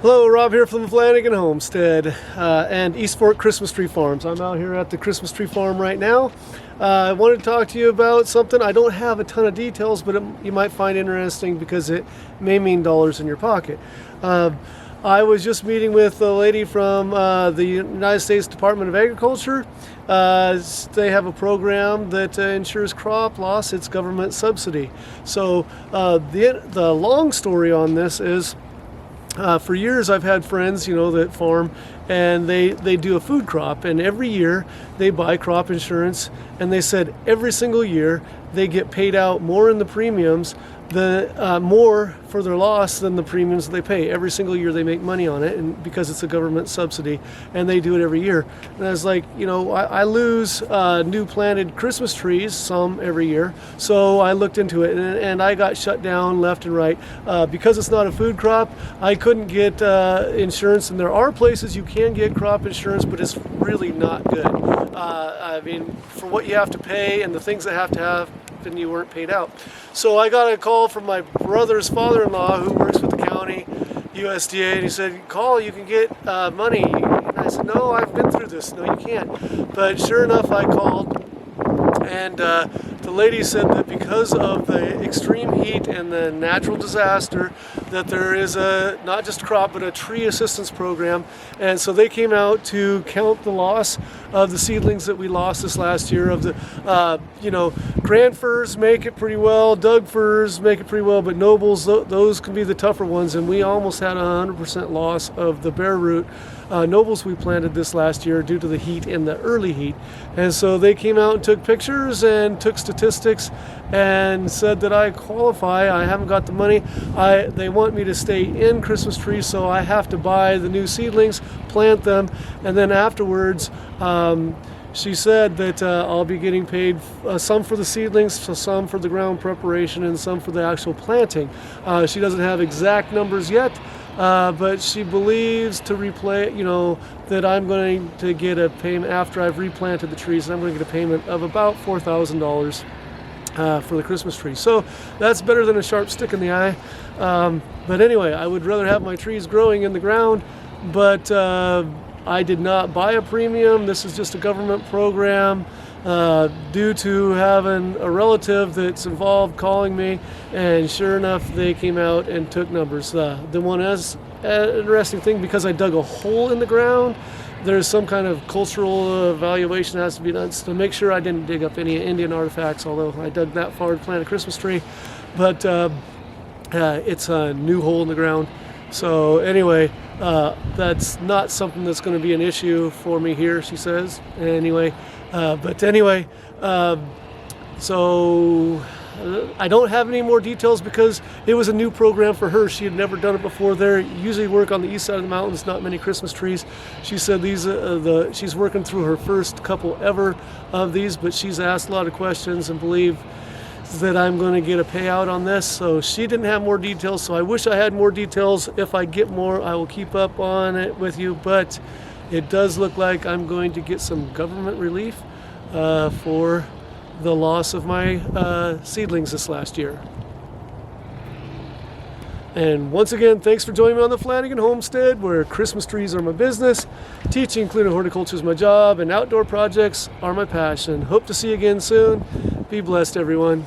Hello, Rob here from the Flanagan Homestead and East Fork Christmas Tree Farms. I'm out here at the Christmas Tree Farm right now. I wanted to talk to you about something. I don't have a ton of details, but you might find interesting because it may mean dollars in your pocket. I was just meeting with a lady from the United States Department of Agriculture. They have a program that insures crop loss. It's government subsidy. So the long story on this is, for years I've had friends, that farm, and they do a food crop, and every year they buy crop insurance, and they said every single year they get paid out more in the premiums, more for their loss than the premiums they pay. Every single year they make money on it, and because it's a government subsidy, and they do it every year. And I was like, I lose new planted Christmas trees, some every year, so I looked into it, and I got shut down left and right. Because it's not a food crop, I couldn't get insurance, and there are places you can get crop insurance, but it's really not good. For what you have to pay and the things that have to have, then you weren't paid out. So I got a call from my brother's father-in-law who works with the county, USDA, and he said, call, you can get money. And I said, no, I've been through this. No, you can't. But sure enough, I called, and the lady said that because of the extreme heat and the natural disaster, that there is not just a crop, but a tree assistance program. And so they came out to count the loss of the seedlings that we lost this last year. Of the, grand firs make it pretty well, Doug firs make it pretty well, but nobles, those can be the tougher ones. And we almost had 100% loss of the bare root nobles we planted this last year due to the heat and the early heat. And so they came out and took pictures and took statistics and said that I qualify. I haven't got the money. They want me to stay in Christmas trees, so I have to buy the new seedlings, plant them, and then afterwards she said that I'll be getting paid some for the seedlings, some for the ground preparation, and some for the actual planting. She doesn't have exact numbers yet, but she believes that I'm going to get a payment after I've replanted the trees, and I'm going to get a payment of about $4,000 for the Christmas tree. So that's better than a sharp stick in the eye. But anyway, I would rather have my trees growing in the ground, but I did not buy a premium. This is just a government program due to having a relative that's involved calling me, and sure enough, they came out and took numbers. The one interesting thing, because I dug a hole in the ground, there's some kind of cultural evaluation that has to be done to make sure I didn't dig up any Indian artifacts, although I dug that far to plant a Christmas tree. But it's a new hole in the ground. So anyway, that's not something that's going to be an issue for me here, she says. So I don't have any more details because it was a new program for her. She had never done it before. They usually work on the east side of the mountains, not many Christmas trees. She said she's working through her first couple ever of these, but she's asked a lot of questions and believes that I'm going to get a payout on this. So she didn't have more details, so I wish I had more details. If I get more, I will keep up on it with you, but it does look like I'm going to get some government relief for the loss of my seedlings this last year. And once again, thanks for joining me on the Flanagan Homestead, where Christmas trees are my business, teaching including horticulture is my job, and outdoor projects are my passion. Hope to see you again soon. Be blessed, everyone.